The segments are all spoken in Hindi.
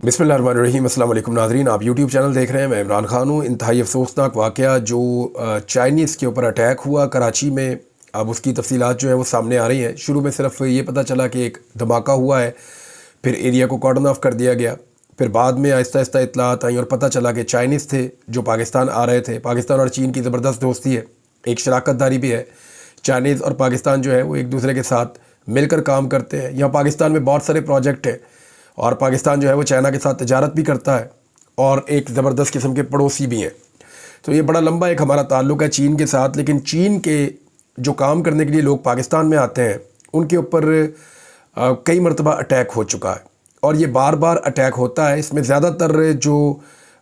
बिस्मिल्लाहिर्रहमानिर्रहीम। अस्सलाम वालेकुम नाज़रीन, आप यूट्यूब चैनल देख रहे हैं। मैं इमरान खान हूँ। इंतहाई अफसोसनाक वाक़या जो चाइनीज़ के ऊपर अटैक हुआ कराची में, अब उसकी तफसीलात जो है वो सामने आ रही हैं। शुरू में सिर्फ ये पता चला कि एक धमाका हुआ है, फिर एरिया को कॉर्डन ऑफ कर दिया गया। फिर बाद में आहिस्ता आहिस्ता इत्तलात आई और पता चला कि चाइनीज़ थे जो पाकिस्तान आ रहे थे। पाकिस्तान और चीन की ज़बरदस्त दोस्ती है, एक शराकतदारी भी है। चाइनीज़ और पाकिस्तान जो है वो एक दूसरे के साथ मिलकर काम करते हैं। यहाँ पाकिस्तान में बहुत सारे प्रोजेक्ट हैं और पाकिस्तान जो है वो चाइना के साथ तिजारत भी करता है और एक ज़बरदस्त किस्म के पड़ोसी भी हैं। तो ये बड़ा लंबा एक हमारा ताल्लुक़ है चीन के साथ। लेकिन चीन के जो काम करने के लिए लोग पाकिस्तान में आते हैं उनके ऊपर कई मरतबा अटैक हो चुका है और ये बार बार अटैक होता है। इसमें ज़्यादातर जो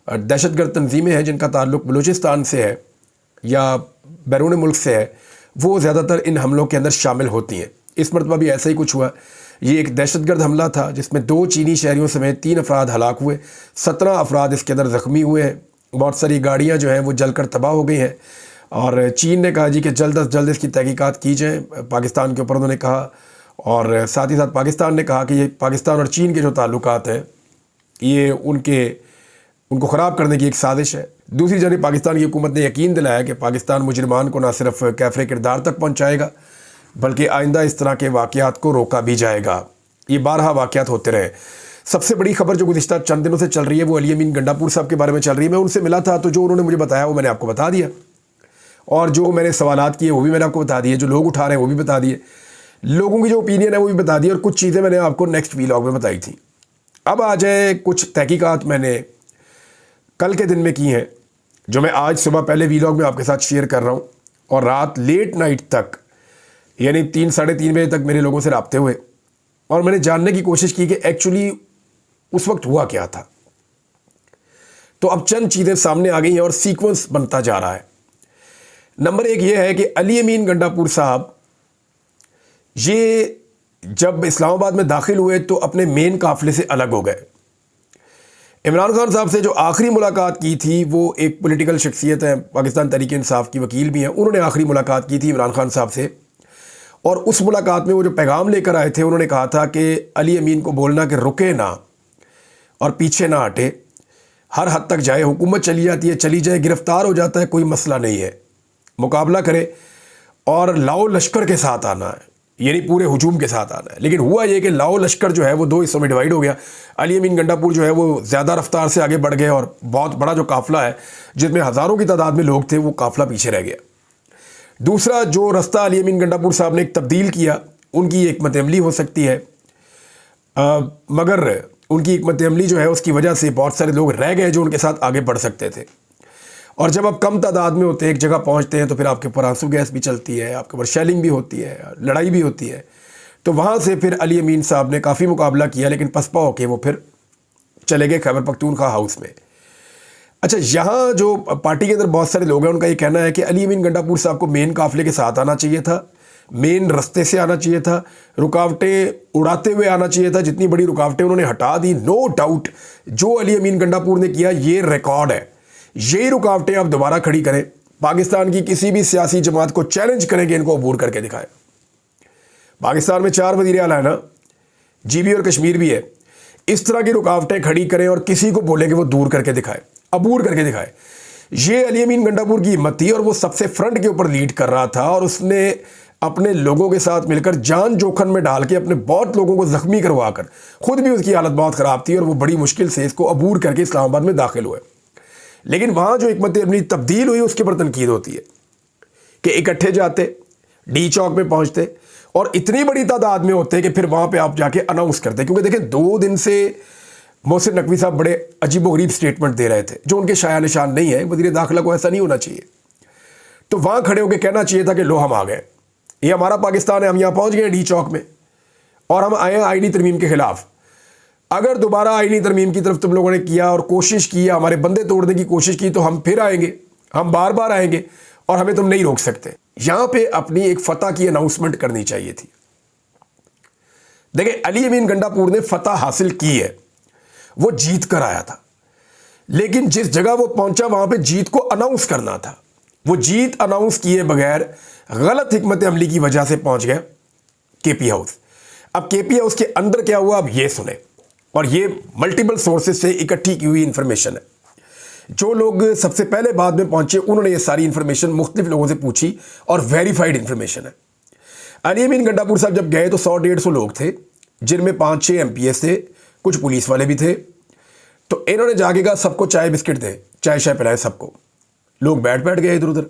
दहशतगर्द तंजीमें हैं जिनका ताल्लुक़ बलूचिस्तान से है या बैरून मुल्क से है, वो ज़्यादातर इन हमलों के अंदर शामिल होती हैं। इस मरतबा भी ऐसा ही कुछ हुआ। ये एक दहशतगर्द हमला था जिसमें 2 चीनी शहरियों समेत 3 अफराद हलाक हुए, 17 अफराद इसके अंदर ज़ख्मी हुए हैं। बहुत सारी गाड़ियाँ जो हैं वो जलकर तबाह हो गई हैं और चीन ने कहा जी कि जल्द अज जल्द इसकी तहकीकात की जाए, पाकिस्तान के ऊपर उन्होंने कहा। और साथ ही साथ पाकिस्तान ने कहा कि ये पाकिस्तान और चीन के जो ताल्लुकात हैं ये उनको ख़राब करने की एक साजिश है। दूसरी जानिब पाकिस्तान की हुकूमत ने यकीन दिलाया कि पाकिस्तान मुजरिमान को न सिर्फ कैफ़रे किरदार तक पहुँचाएगा बल्कि आइंदा इस तरह के वाक़यात को रोका भी जाएगा। ये बारहा वाक़यात होते रहे। सबसे बड़ी खबर जो गुज़िश्ता चंद दिनों से चल रही है वो अली अमीन गंडापुर साहब के बारे में चल रही है। मैं उनसे मिला था तो जो उन्होंने मुझे बताया वो मैंने आपको बता दिया और जो मैंने सवालात किए वो भी मैंने आपको बता दिए, जो लोग उठा रहे हैं वो भी बता दिए, लोगों की जो ओपिनियन है वो भी बता दी और कुछ चीज़ें मैंने आपको नेक्स्ट वीलॉग में बताई थी। अब आ जाए कुछ तहकीकात मैंने कल के दिन में की हैं जो मैं आज सुबह पहले वीलॉग में आपके साथ शेयर कर रहा हूँ और रात लेट नाइट तक यानी 3 साढ़े 3 बजे तक मेरे लोगों से राब्ते हुए और मैंने जानने की कोशिश की कि एक्चुअली उस वक्त हुआ क्या था। तो अब चंद चीज़ें सामने आ गई हैं और सीक्वेंस बनता जा रहा है। नंबर 1 ये है कि अली अमीन गंडापुर साहब ये जब इस्लामाबाद में दाखिल हुए तो अपने मेन काफ़िले से अलग हो गए। इमरान खान साहब से जो आखिरी मुलाकात की थी वो एक पॉलिटिकल शख्सियत है, पाकिस्तान तहरीक इंसाफ की वकील भी हैं, उन्होंने आखिरी मुलाकात की थी इमरान खान साहब से और उस मुलाकात में वो जो पैगाम लेकर आए थे उन्होंने कहा था कि अली अमीन को बोलना कि रुके ना और पीछे ना हटे, हर हद तक जाए, हुकूमत चली जाती है चली जाए, गिरफ्तार हो जाता है कोई मसला नहीं है, मुकाबला करे और लाओ लश्कर के साथ आना है, यानी पूरे हुजूम के साथ आना है। लेकिन हुआ ये कि लाओ लश्कर जो है वो 2 हिस्सों में डिवाइड हो गया। अली अमीन गंडापुर जो है वो ज़्यादा रफ्तार से आगे बढ़ गए और बहुत बड़ा जो काफ़िला है जिसमें हज़ारों की तादाद में लोग थे वो काफ़िला पीछे रह गया। दूसरा जो रास्ता अली अमीन गंडापुर साहब ने एक तब्दील किया, उनकी एक हिकमत अमली हो सकती है मगर उनकी हिकमत अमली जो है उसकी वजह से बहुत सारे लोग रह गए जो उनके साथ आगे बढ़ सकते थे। और जब आप कम तादाद में होते हैं एक जगह पहुंचते हैं तो फिर आपके ऊपर आंसू गैस भी चलती है, आपके ऊपर शेलिंग भी होती है, लड़ाई भी होती है। तो वहाँ से फिर अली अमीन साहब ने काफ़ी मुकाबला किया लेकिन पसपा होके वो फिर चले गए खैबर पख्तूनख्वा हाउस में। अच्छा, यहाँ जो पार्टी के अंदर बहुत सारे लोग हैं उनका ये कहना है कि अली अमीन गंडापुर साहब को मेन काफ़िले के साथ आना चाहिए था, मेन रास्ते से आना चाहिए था, रुकावटें उड़ाते हुए आना चाहिए था। जितनी बड़ी रुकावटें उन्होंने हटा दी, नो डाउट जो अली अमीन गंडापुर ने किया ये रिकॉर्ड है। यही रुकावटें आप दोबारा खड़ी करें, पाकिस्तान की किसी भी सियासी जमात को चैलेंज करें कि इनको अबूर करके दिखाएं। पाकिस्तान में 4 वज़ीर आला है ना, GB और कश्मीर भी है। इस तरह की रुकावटें खड़ी करें और किसी को बोलें कि वो दूर करके दिखाए, अबूर करके दिखाए। ये अली अमीन गंडापुर की हिम्मत थी और वो सबसे फ्रंट के ऊपर लीड कर रहा था और उसने अपने लोगों के साथ मिलकर जान जोखिम में डाल के अपने बहुत लोगों को जख्मी करवा कर, खुद भी उसकी हालत बहुत ख़राब थी और वो बड़ी मुश्किल से इसको अबूर करके इस्लामाबाद में दाखिल हुए। लेकिन वहाँ जो हिकमत अमली तब्दील हुई उसके पर तनकीद होती है कि इकट्ठे जाते, डी चौक में पहुँचते और इतनी बड़ी तादाद में होते कि फिर वहाँ पे आप जाके अनाउंस करते। क्योंकि देखें 2 दिन से मोहसिन नकवी साहब बड़े अजीबोगरीब स्टेटमेंट दे रहे थे जो उनके शाया निशान नहीं है। वज़ीर दाखिला को ऐसा नहीं होना चाहिए। तो वहाँ खड़े होकर कहना चाहिए था कि लो हम आ गए, ये हमारा पाकिस्तान है, हम यहाँ पहुँच गए डी चौक में और हम आए आईनी तरमीम के ख़िलाफ़। अगर दोबारा आईनी तरमीम की तरफ तुम लोगों ने किया और कोशिश की, हमारे बंदे तोड़ने की कोशिश की तो हम फिर आएंगे, हम बार बार आएंगे और हमें तुम नहीं रोक सकते। यहाँ पे अपनी एक फतह की अनाउंसमेंट करनी चाहिए थी। देखिए अली अमीन गंडापुर ने फतह हासिल की है, वो जीत कर आया था, लेकिन जिस जगह वो पहुंचा वहां पे जीत को अनाउंस करना था। वो जीत अनाउंस किए बगैर गलत हिकमत अमली की वजह से पहुंच गए KP हाउस। अब KP हाउस के अंदर क्या हुआ अब ये सुने। और ये मल्टीपल सोर्सेज से इकट्ठी की हुई इंफॉर्मेशन है। जो लोग सबसे पहले बाद में पहुंचे उन्होंने ये सारी इंफॉर्मेशन मुख्तलिफ लोगों से पूछी और वेरीफाइड इंफॉर्मेशन है। अली अमीन गंडापुर साहब जब गए तो 100-150 लोग थे, जिनमें 5-6 MPs थे, कुछ पुलिस वाले भी थे। तो इन्होंने जाके कहा सबको चाय बिस्किट दे, चाय शाय पिलाए सबको। लोग बैठ गए इधर उधर।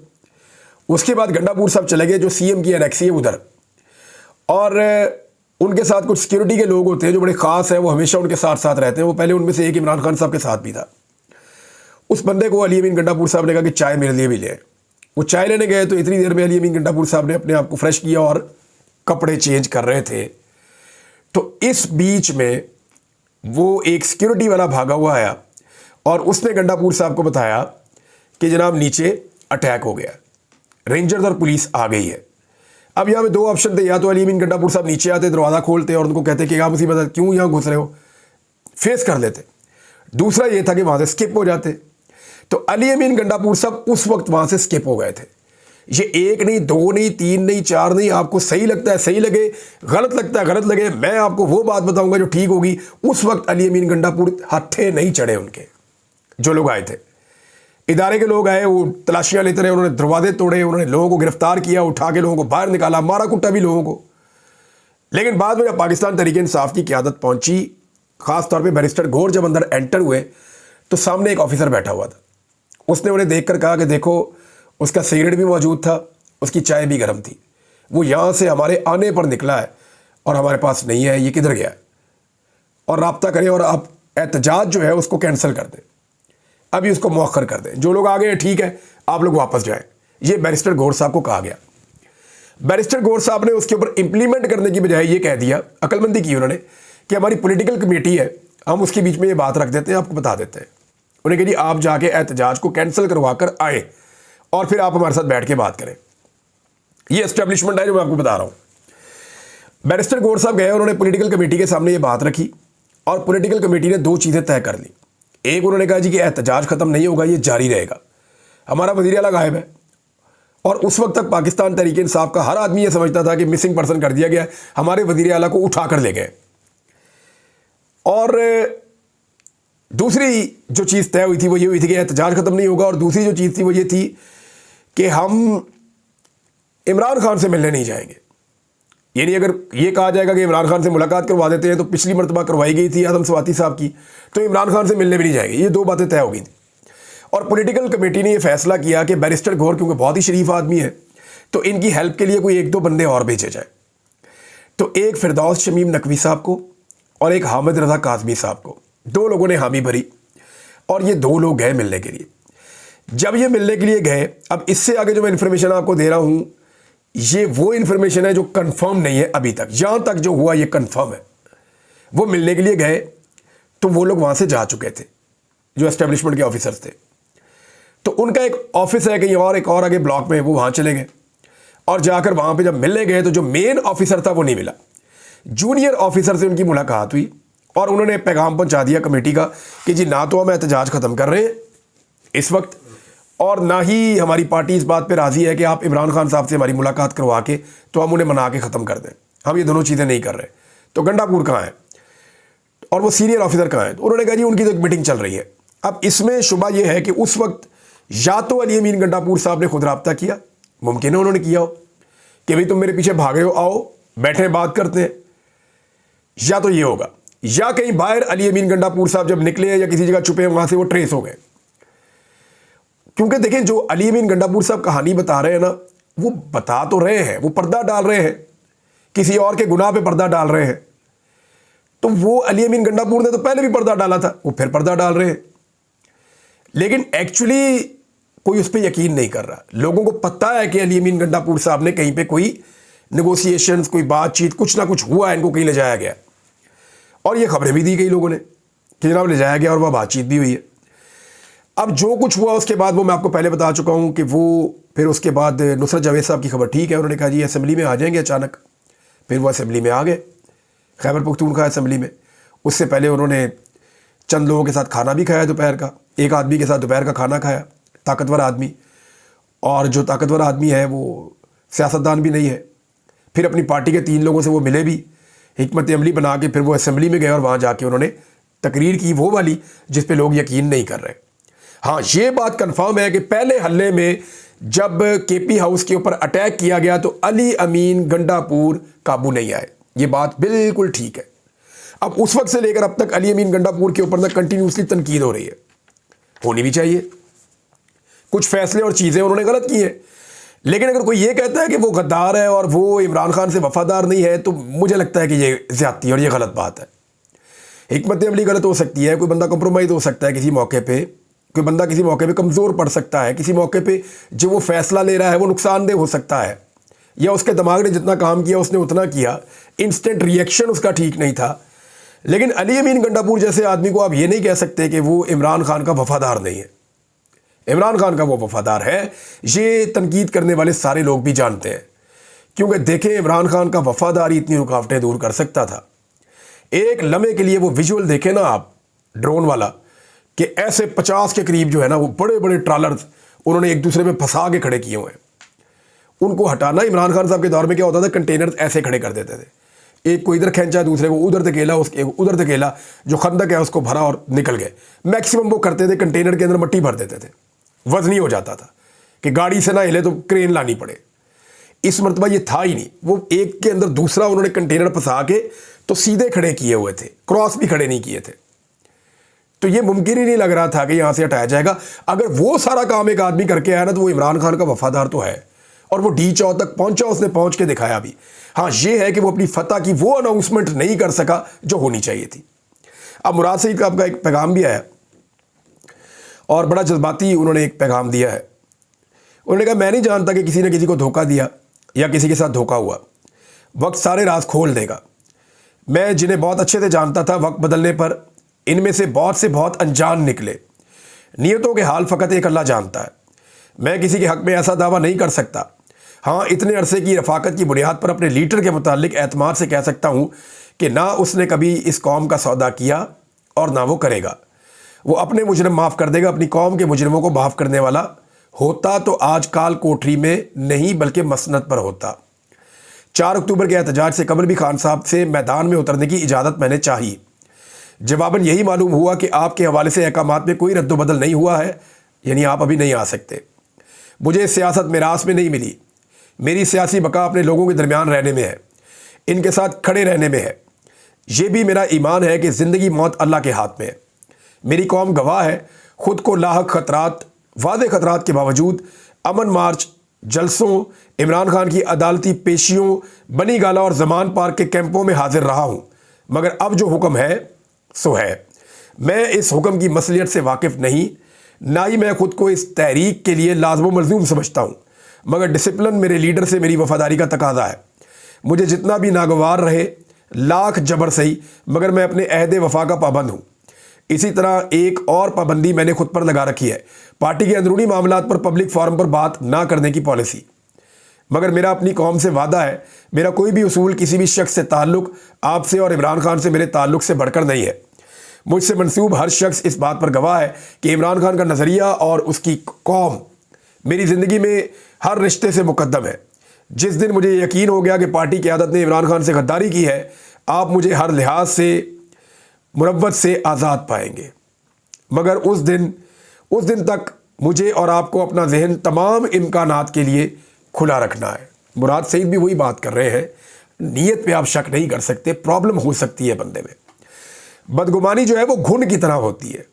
उसके बाद गंडापुर साहब चले गए जो CM की एनेक्सी है उधर, और उनके साथ कुछ सिक्योरिटी के लोग होते हैं जो बड़े ख़ास हैं, वो हमेशा उनके साथ साथ रहते हैं। वो पहले उनमें से एक इमरान खान साहब के साथ भी था। उस बंदे को अली अमीन गंडापुर साहब ने कहा कि चाय मेरे लिए भी ले आए। वो चाय लेने गए तो इतनी देर में अली अमीन गंडापुर साहब ने अपने आप को फ्रेश किया और कपड़े चेंज कर रहे थे। तो इस बीच में वो एक सिक्योरिटी वाला भागा हुआ आया और उसने गंडापुर साहब को बताया कि जनाब नीचे अटैक हो गया, रेंजर्स और पुलिस आ गई है। अब यहाँ में 2 ऑप्शन थे, या तो अली अमीन गंडापुर साहब नीचे आते, दरवाज़ा खोलते और उनको कहते कि क्या मुसीबत है, क्यों यहाँ घुस रहे हो, फेस कर लेते। दूसरा ये था कि वहाँ से स्किप हो जाते। तो अली अमीन गंडापुर साहब उस वक्त वहाँ से स्किप हो गए थे। ये 1 नहीं, 2 नहीं, 3 नहीं, 4 नहीं, आपको सही लगता है सही लगे, गलत लगता है गलत लगे, मैं आपको वो बात बताऊंगा जो ठीक होगी। उस वक्त अली अमीन गंडापुर हत्थे नहीं चढ़े उनके। जो लोग आए थे, इदारे के लोग आए, वो तलाशियां लेते रहे, उन्होंने दरवाजे तोड़े, उन्होंने लोगों को गिरफ्तार किया, उठा के लोगों को बाहर निकाला, मारा कुटा भी लोगों को। लेकिन बाद में जब पाकिस्तान तहरीक इंसाफ की क़यादत पहुंची, खासतौर पर बैरिस्टर गौर जब अंदर एंटर हुए तो सामने एक ऑफिसर बैठा हुआ था। उसने उन्हें देखकर कहा कि देखो, उसका सिगरेट भी मौजूद था, उसकी चाय भी गर्म थी, वो यहाँ से हमारे आने पर निकला है और हमारे पास नहीं है, ये किधर गया है, और राब्ता करें और आप एहतजाज जो है उसको कैंसिल कर दें, अभी उसको मौखर कर दें। जो लोग आ गए ठीक है, आप लोग वापस जाएं। ये बैरिस्टर गौर साहब को कहा गया। बैरिस्टर गौर साहब ने उसके ऊपर इंप्लीमेंट करने की बजाय ये कह दिया, अकलमंदी की उन्होंने, कि हमारी पॉलिटिकल कमेटी है, हम उसके बीच में ये बात रख देते हैं, आपको बता देते हैं। उन्हें कहा जी आप जाके एहतजाज को कैंसिल करवा कर आए और फिर आप हमारे साथ बैठ के बात करें। ये एस्टेब्लिशमेंट है जो मैं आपको बता रहा हूं। बैरिस्टर गौर साहब गए, उन्होंने पॉलिटिकल कमेटी के सामने ये बात रखी और पॉलिटिकल कमेटी ने 2 चीज़ें तय कर ली। एक, उन्होंने कहा जी कि एहतजाज खत्म नहीं होगा, ये जारी रहेगा। हमारा वज़ीर आला गायब है और उस वक्त तक पाकिस्तान तहरीक इंसाफ का हर आदमी ये समझता था कि मिसिंग पर्सन कर दिया गया, हमारे वज़ीर आला को उठा कर ले गए। और दूसरी जो चीज़ तय हुई थी वो ये हुई थी कि एहतजाज खत्म नहीं होगा, और दूसरी जो चीज़ थी वो ये थी कि हम इमरान खान से मिलने नहीं जाएंगे। यानी अगर ये कहा जाएगा कि इमरान खान से मुलाकात करवा देते हैं, तो पिछली मरतबा करवाई गई थी आदम स्वाति साहब की, तो इमरान खान से मिलने भी नहीं जाएंगे। ये 2 बातें तय हो गई थी और पॉलिटिकल कमेटी ने ये फैसला किया कि बैरिस्टर गौर क्योंकि बहुत ही शरीफ आदमी है, तो इनकी हेल्प के लिए कोई 1-2 बंदे और भेजे जाए। तो एक फिरदौस शमीम नकवी साहब को और एक हामिद रज़ा काज़मी साहब को, 2 लोगों ने हामी भरी और ये 2 लोग गए मिलने के लिए। जब ये मिलने के लिए गए, अब इससे आगे जो मैं इन्फॉर्मेशन आपको दे रहा हूँ, ये वो इन्फॉर्मेशन है जो कंफर्म नहीं है अभी तक। यहाँ तक जो हुआ ये कंफर्म है। वो मिलने के लिए गए तो वो लोग वहाँ से जा चुके थे, जो एस्टेब्लिशमेंट के ऑफिसर्स थे। तो उनका एक ऑफिस है कहीं और, एक और आगे ब्लॉक में, वो वहाँ चले गए और जाकर वहाँ पर जब मिलने गए तो जो मेन ऑफिसर था वो नहीं मिला। जूनियर ऑफिसर से उनकी मुलाकात हुई और उन्होंने पैगाम पहुंचा दिया कमेटी का कि जी ना तो हम एहतजाज ख़त्म कर रहे हैं इस वक्त, और ना ही हमारी पार्टी इस बात पे राज़ी है कि आप इमरान खान साहब से हमारी मुलाकात करवा के तो हम उन्हें मना के ख़त्म कर दें। हम ये दोनों चीज़ें नहीं कर रहे। तो गंडापुर कहाँ है और वो सीनियर ऑफिसर कहाँ है? तो उन्होंने कहा जी उनकी तो एक मीटिंग चल रही है। अब इसमें शुबा ये है कि उस वक्त या तो अली अमीन गंडापुर साहब ने खुद रब्ता किया, मुमकिन है उन्होंने किया हो कि भाई तुम मेरे पीछे भागे हो, आओ बैठे बात करते हैं, या तो ये होगा, या कहीं बाहर अली अमीन गंडापुर साहब जब निकले या किसी जगह छुपे वहां से वो ट्रेस हो गए। क्योंकि देखें, जो अली अमीन गंडापुर साहब कहानी बता रहे हैं ना, वो बता तो रहे हैं, वो पर्दा डाल रहे हैं, किसी और के गुनाह पे पर्दा डाल रहे हैं। तो वो अली अमीन गंडापुर ने तो पहले भी पर्दा डाला था, वो फिर पर्दा डाल रहे हैं। लेकिन एक्चुअली कोई उस पर यकीन नहीं कर रहा। लोगों को पता है कि अली अमीन गंडापुर साहब ने कहीं पे कोई नेगोशिएशंस, कोई बातचीत, कुछ ना कुछ हुआ, इनको कहीं ले जाया गया, और ये खबरें भी दी गई लोगों ने कि जनाब ले जाया गया और वह बातचीत भी हुई है। अब जो कुछ हुआ उसके बाद वो मैं आपको पहले बता चुका हूँ कि वो फिर उसके बाद नुसरत जावेद साहब की खबर ठीक है, उन्होंने कहा जी असेंबली में आ जाएंगे अचानक। फिर वो असेंबली में आ गए, खैबर पख्तूनख्वा असेंबली में। उससे पहले उन्होंने चंद लोगों के साथ खाना भी खाया दोपहर का, एक आदमी के साथ दोपहर का खाना खाया, ताकतवर आदमी, और जो ताकतवर आदमी है वो सियासतदान भी नहीं है। फिर अपनी पार्टी के 3 लोगों से वो मिले भी, हिकमत अमली बना के फिर वो असेंबली में गए और वहाँ जाके उन्होंने तकरीर की वो वाली जिस पे लोग यकीन नहीं कर रहे। हाँ, ये बात कंफर्म है कि पहले हल्ले में जब केपी हाउस के ऊपर अटैक किया गया तो अली अमीन गंडापुर काबू नहीं आए। ये बात बिल्कुल ठीक है। अब उस वक्त से लेकर अब तक अली अमीन गंडापुर के ऊपर ना कंटिन्यूसली तनकीद हो रही है, होनी भी चाहिए। कुछ फैसले और चीज़ें उन्होंने गलत की हैं, लेकिन अगर कोई ये कहता है कि वो गद्दार है और वो इमरान खान से वफादार नहीं है तो मुझे लगता है कि ये ज़्यादती और ये गलत बात है। हिकमत अमली गलत हो सकती है, कोई बंदा कंप्रोमाइज़ हो सकता है किसी मौके पे, कोई बंदा किसी मौके पे कमज़ोर पड़ सकता है, किसी मौके पे जो वो फैसला ले रहा है वो नुकसानदेह हो सकता है, या उसके दिमाग ने जितना काम किया उसने उतना किया, इंस्टेंट रिएक्शन उसका ठीक नहीं था। लेकिन अली अमीन गंडापुर जैसे आदमी को आप ये नहीं कह सकते कि वो इमरान खान का वफादार नहीं है। इमरान खान का वो वफादार है, ये तनकीद करने वाले सारे लोग भी जानते हैं, क्योंकि देखें इमरान खान का वफादारी इतनी रुकावटें दूर कर सकता था। एक लम्हे के लिए वो विजुअल देखें ना आप, ड्रोन वाला, कि ऐसे 50 के करीब जो है ना वो बड़े बड़े ट्रॉलर्स उन्होंने एक दूसरे में फंसा के खड़े किए हुए हैं। उनको हटाना, इमरान खान साहब के दौर में क्या होता था, कंटेनर्स ऐसे खड़े कर देते थे, एक को इधर खींचा दूसरे को उधर धकेला, उसके उधर धकेला, जो खंदक है उसको भरा और निकल गए। मैक्सिमम वो करते थे कंटेनर के अंदर मट्टी भर देते थे, वजनी हो जाता था कि गाड़ी से ना हिले तो क्रेन लानी पड़े। इस मरतबा ये था ही नहीं, वो एक के अंदर दूसरा उन्होंने कंटेनर फंसा के तो सीधे खड़े किए हुए थे, क्रॉस भी खड़े नहीं किए थे। तो ये मुमकिन ही नहीं लग रहा था कि यहां से हटाया जाएगा। अगर वो सारा काम एक आदमी करके आया ना तो वो इमरान खान का वफादार तो है, और वो डी चौ तक पहुंचा, उसने पहुंच के दिखाया भी। हाँ, ये है कि वो अपनी फतह की वो अनाउंसमेंट नहीं कर सका जो होनी चाहिए थी। अब मुराद सईद साहब का एक पैगाम भी आया और बड़ा जज्बाती उन्होंने एक पैगाम दिया है। उन्होंने कहा, मैं नहीं जानता कि किसी ने किसी को धोखा दिया या किसी के साथ धोखा हुआ, वक्त सारे राज खोल देगा। मैं जिन्हें बहुत अच्छे से जानता था, वक्त बदलने पर इनमें से बहुत अनजान निकले। नियतों के हाल फ़कत एक अल्लाह जानता है। मैं किसी के हक़ में ऐसा दावा नहीं कर सकता। हाँ, इतने अरसे की रफ़ाकत की बुनियाद पर अपने लीडर के मुतालिक एतमाद से कह सकता हूँ कि ना उसने कभी इस कौम का सौदा किया और ना वो करेगा। वो अपने मुजरिम माफ़ कर देगा, अपनी कौम के मुजरिमों को माफ़ करने वाला होता तो आज काल कोठरी में नहीं बल्कि मसनद पर होता। 4 अक्टूबर के एहतजाज से कबल भी खान साहब से मैदान में उतरने की इजाज़त मैंने चाही। जवाबन यही मालूम हुआ कि आपके हवाले से अहकामात में कोई रद्दबदल नहीं हुआ है, यानी आप अभी नहीं आ सकते। मुझे सियासत मिरास में नहीं मिली। मेरी सियासी बका अपने लोगों के दरमियान रहने में है, इनके साथ खड़े रहने में है। ये भी मेरा ईमान है कि ज़िंदगी मौत अल्लाह के हाथ में है। मेरी कौम गवाह है, ख़ुद को लाहक ख़तरात, वादे ख़तरात के बावजूद अमन मार्च, जलसों, इमरान खान की अदालती पेशियों, बनी गाला और जमान पार्क के कैंपों में हाजिर रहा हूँ। मगर अब जो हुक्म है सो है। मैं इस हुक्म की मसलियत से वाकिफ़ नहीं, ना ही मैं ख़ुद को इस तहरीक के लिए लाज़िम मलज़ूम समझता हूँ, मगर डिसिप्लिन मेरे लीडर से मेरी वफ़ादारी का तकाज़ा है। मुझे जितना भी नागवार रहे, लाख जबर सही, मगर मैं अपने अहद वफ़ा का पाबंद हूँ। इसी तरह एक और पाबंदी मैंने खुद पर लगा रखी है, पार्टी के अंदरूनी मामलात पर पब्लिक फोरम पर बात ना करने की पॉलिसी। मगर मेरा अपनी कौम से वादा है, मेरा कोई भी उसूल किसी भी शख्स से ताल्लुक़ आपसे और इमरान खान से मेरे ताल्लुक़ से बढ़कर नहीं है। मुझसे मंसूब हर शख्स इस बात पर गवाह है कि इमरान खान का नज़रिया और उसकी कौम मेरी ज़िंदगी में हर रिश्ते से मुकद्दम है। जिस दिन मुझे यकीन हो गया कि पार्टी क़यादत ने इमरान खान से गद्दारी की है, आप मुझे हर लिहाज से मुरव्वत से आज़ाद पाएंगे। मगर उस दिन तक मुझे और आपको अपना जहन तमाम इम्कानात के लिए खुला रखना है। मुराद सईद भी वही बात कर रहे हैं, नीयत पे आप शक नहीं कर सकते, प्रॉब्लम हो सकती है बंदे में। बदगुमानी जो है वो घुन की तरह होती है।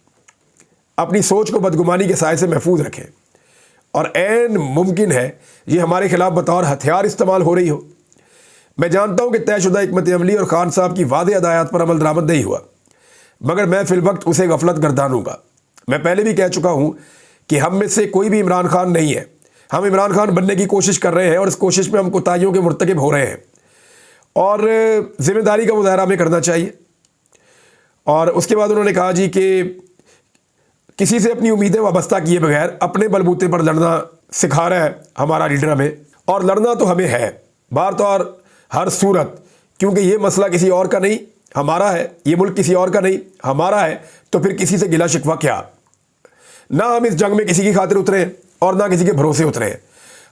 अपनी सोच को बदगुमानी के साए से महफूज रखें, और ऐन मुमकिन है ये हमारे खिलाफ बतौर हथियार इस्तेमाल हो रही हो। मैं जानता हूँ कि तयशुदा हिकमत अमली और खान साहब की वादे अदायत पर अमल दरामद नहीं हुआ, मगर मैं फिलवक्त उसे गफलत गर्दानूंगा। मैं पहले भी कह चुका हूँ कि हम में से कोई भी इमरान खान नहीं है। हम इमरान खान बनने की कोशिश कर रहे हैं और इस कोशिश में हम कोताहियों के मुर्तकिब हो रहे हैं, और ज़िम्मेदारी का मुजाहरा हमें करना चाहिए। और उसके बाद उन्होंने कहा जी कि किसी से अपनी उम्मीदें वाबस्ता किए बगैर अपने बलबूते पर लड़ना सिखा रहा है हमारा लीडर हमें, और लड़ना तो हमें है बार तौर हर सूरत, क्योंकि ये मसला किसी और का नहीं हमारा है, ये मुल्क किसी और का नहीं हमारा है। तो फिर किसी से गिला शिकवा क्या? ना हम इस जंग में किसी की खातिर उतरे और ना किसी के भरोसे उतरे।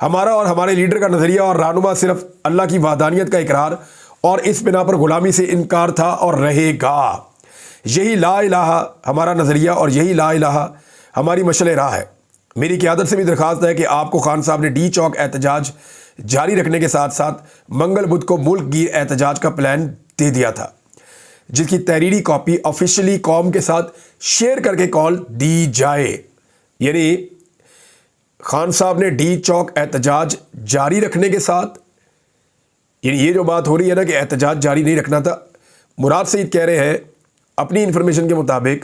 हमारा और हमारे लीडर का नज़रिया और रहनुमा सिर्फ अल्लाह की वादानियत का इकरार और इस बिना पर गुलामी से इनकार था और रहेगा। यही ला इलाहा हमारा नज़रिया और यही ला इलाहा हमारी मशअल राह है। मेरी क़यादत से भी दरख्वास्त है कि आपको खान साहब ने डी चौक एहतजाज जारी रखने के साथ साथ मंगल बुध को मुल्क गिर एहतजाज का प्लान दे दिया था, जिसकी तहरीरी कॉपी ऑफिशियली कौम के साथ शेयर करके कॉल दी जाए। यानी खान साहब ने डी चौक एहतजाज जारी रखने के साथ, यानी ये जो बात हो रही है ना कि एहतजाज जारी नहीं रखना था, मुराद सईद कह रहे हैं अपनी इंफॉर्मेशन के मुताबिक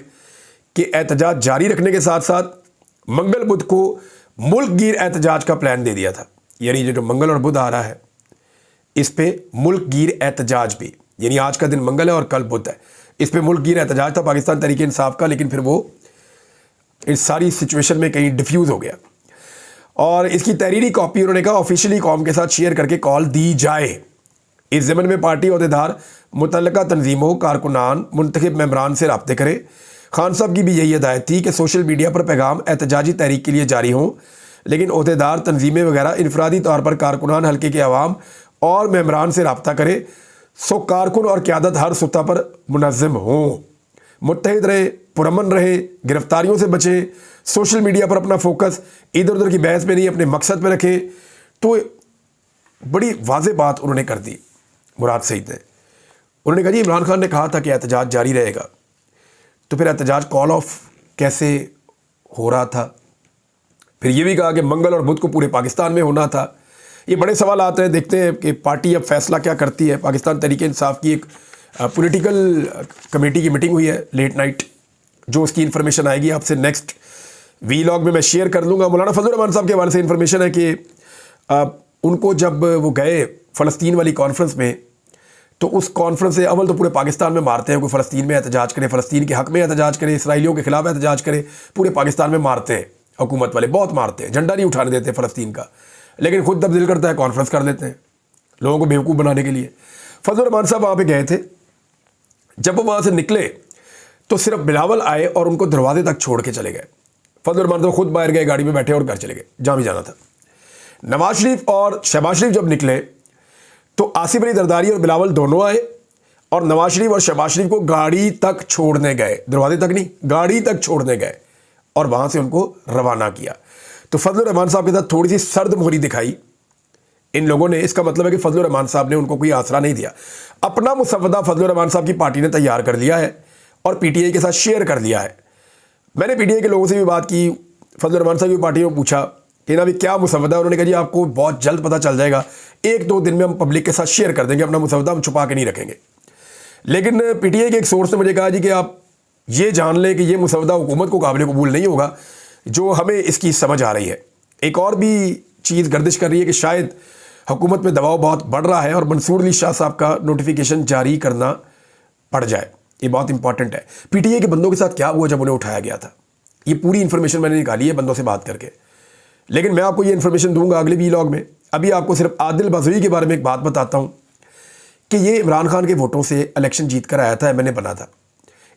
कि एहतजाज जारी रखने के साथ साथ मंगल बुध को मुल्क गिर एहतजाज का प्लान दे दिया था। यानी जो मंगल और बुध आ रहा है इस पे मुल्क गिर एहतजाज भी, यानी आज का दिन मंगल है और कल बुध है, इस पे मुल्क गिर एहतजाज था पाकिस्तान तहरीक इंसाफ का, लेकिन फिर वो इस सारी सिचुएशन में कहीं डिफ्यूज़ हो गया और इसकी तहरीरी कॉपी उन्होंने कहा ऑफिशियली कौम के साथ शेयर करके कॉल दी जाए। इस ज़मन में पार्टी अहदेदार मुतल्लका तंजीमों कारकुनान मुंतखब मेंबरान से रब्ते करें। खान साहब की भी यही हिदायत थी कि सोशल मीडिया पर पैगाम एहतजाजी तहरीक के लिए जारी हों, लेकिन अहदेदार तंजीमें वगैरह इनफरादी तौर पर कारकुनान हल्के के अवाम और मेंबरान से रब्ता करें, सो कारकुन और क़यादत हर सतह पर मुनज़्ज़म हों, मुत्तहिद रहे, पुरअमन रहे, गिरफ्तारियों से बचें, सोशल मीडिया पर अपना फोकस इधर उधर की बहस में नहीं अपने मकसद पर रखें। तो बड़ी वाज़ेह बात उन्होंने कर दी मुराद सईद ने। उन्होंने कहा जी इमरान खान ने कहा था कि एहतजाज जारी रहेगा, तो फिर एहतजाज कॉल ऑफ कैसे हो रहा था? फिर ये भी कहा कि मंगल और बुध को पूरे पाकिस्तान में होना था। ये बड़े सवाल आते हैं, देखते हैं कि पार्टी अब फैसला क्या करती है। पाकिस्तान तहरीक इंसाफ की एक पॉलिटिकल कमेटी की मीटिंग हुई है लेट नाइट, जो उसकी इन्फॉर्मेशन आएगी आपसे नेक्स्ट वीलॉग में मैं शेयर कर लूँगा। मौलाना फजल रहमान साहब के हवाले से इन्फॉर्मेशन है कि उनको जब वो गए फ़लस्तीन वाली कॉन्फ्रेंस में, तो उस कॉन्फ्रेंस से अव्वल तो पूरे पाकिस्तान में मारते हैं, कोई फ़लस्तीन में एहतजाज करे, फ़लस्तीन के हक़ में एहतजाज करे, इसराइलियों के ख़िलाफ़ एहतजाज करे, पूरे पाकिस्तान में मारते हैं। हुकूमत वाले बहुत मारते हैं, झंडा नहीं उठाने देते फ़लस्तीन का, लेकिन खुद जब दिल करता है कॉन्फ्रेंस कर लेते हैं लोगों को बेवकूफ़ बनाने के लिए। फजल रहमान साहब वहाँ पे गए थे, जब वो वहाँ से निकले तो सिर्फ बिलावल आए और उनको दरवाजे तक छोड़ के चले गए। फजल रहमान साहब खुद बाहर गए, गाड़ी में बैठे और घर चले गए जहाँ भी जाना था। नवाज शरीफ और शहबाज शरीफ जब निकले तो आसिफ अली जरदारी और बिलावल दोनों आए और नवाज शरीफ और शहबाज शरीफ को गाड़ी तक छोड़ने गए, दरवाजे तक नहीं, गाड़ी तक छोड़ने गए और वहाँ से उनको रवाना किया। तो फजल रहमान साहब के साथ थोड़ी सी सर्द मोहरी दिखाई इन लोगों ने। इसका मतलब है कि फजल रहमान साहब ने उनको कोई आसरा नहीं दिया। अपना मुसव्वदा फजल रहमान साहब की पार्टी ने तैयार कर लिया है और पीटीआई के साथ शेयर कर लिया है। मैंने पीटीआई के लोगों से भी बात की, फजल रहमान साहब की पार्टी में पूछा कि ना भी क्या मुसव्वदा है। उन्होंने कहा जी आपको बहुत जल्द पता चल जाएगा, 1-2 दिन में हम पब्लिक के साथ शेयर कर देंगे, अपना मुसव्वदा हम छुपा के नहीं रखेंगे। लेकिन पीटीआई के एक सोर्स ने मुझे कहा जी कि आप ये जान लें कि ये मुसव्वदा हुकूमत को काबिल कबूल नहीं होगा, जो हमें इसकी समझ आ रही है। एक और भी चीज़ गर्दिश कर रही है कि शायद हुकूमत में दबाव बहुत बढ़ रहा है और मंसूर अली शाह साहब का नोटिफिकेशन जारी करना पड़ जाए। ये बहुत इंपॉर्टेंट है। पीटीआई के बंदों के साथ क्या हुआ जब उन्हें उठाया गया था, ये पूरी इन्फॉर्मेशन मैंने निकाली है बंदों से बात करके, लेकिन मैं आपको ये इन्फॉर्मेशन दूंगा अगले वीलॉग में। अभी आपको सिर्फ आदिल बाज़ोई के बारे में एक बात बताता हूँ कि ये इमरान खान के वोटों से इलेक्शन जीत कर आया था, एमएनए बना था।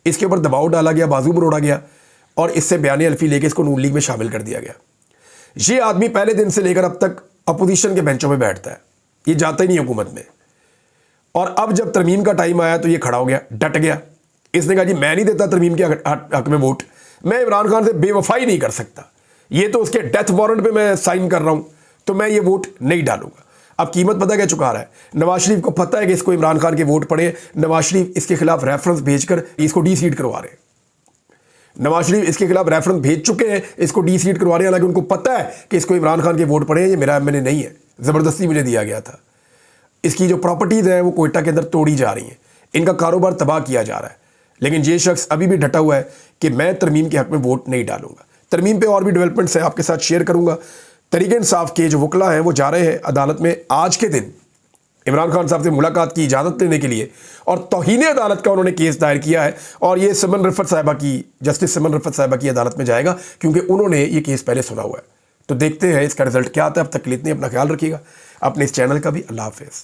इसके ऊपर दबाव डाला गया, बाजू मरोड़ा गया और इससे बयान अल्फी लेके इसको नून लीग में शामिल कर दिया गया। ये आदमी पहले दिन से लेकर अब तक अपोजिशन के बेंचों में बैठता है, ये जाता ही नहीं हुकूमत में। और अब जब तरमीम का टाइम आया तो ये खड़ा हो गया, डट गया। इसने कहा जी मैं नहीं देता तरमीम के हक में वोट, मैं इमरान खान से बेवफाई नहीं कर सकता, ये तो उसके डेथ वारंट पे मैं साइन कर रहा हूं, तो मैं ये वोट नहीं डालूंगा। अब कीमत पता क्या चुका रहा है, नवाज शरीफ को पता है कि इसको इमरान खान के वोट पड़े, नवाज शरीफ इसके खिलाफ रेफरेंस भेजकर इसको डी सीट करवा रहे हैं। नवाज शरीफ इसके खिलाफ रेफरेंस भेज चुके हैं, इसको डी सीट करवा रहे हैं, हालांकि उनको पता है कि इसको इमरान खान के वोट पड़े हैं, ये मेरा एमएनए नहीं है, ज़बरदस्ती मुझे दिया गया था। इसकी जो प्रॉपर्टीज़ हैं वो कोयटा के अंदर तोड़ी जा रही हैं, इनका कारोबार तबाह किया जा रहा है, लेकिन ये शख्स अभी भी डटा हुआ है कि मैं तरमीम के हक में वोट नहीं डालूंगा। तरमीम पे और भी डेवलपमेंट्स हैं आपके साथ शेयर करूंगा। तहरीक इंसाफ के जो वकला हैं वो जा रहे हैं अदालत में आज के दिन इमरान खान साहब से मुलाकात की इजाज़त लेने के लिए, और तौहीन अदालत का उन्होंने केस दायर किया है और ये समन रफ़त साहिबा की, जस्टिस समन रफ़त साहिबा की अदालत में जाएगा, क्योंकि उन्होंने ये केस पहले सुना हुआ है। तो देखते हैं इसका रिजल्ट क्या आता है। अब तक के लिए इतने, अपना ख्याल रखिएगा, अपने इस चैनल का भी। अल्लाह हाफ़िज़।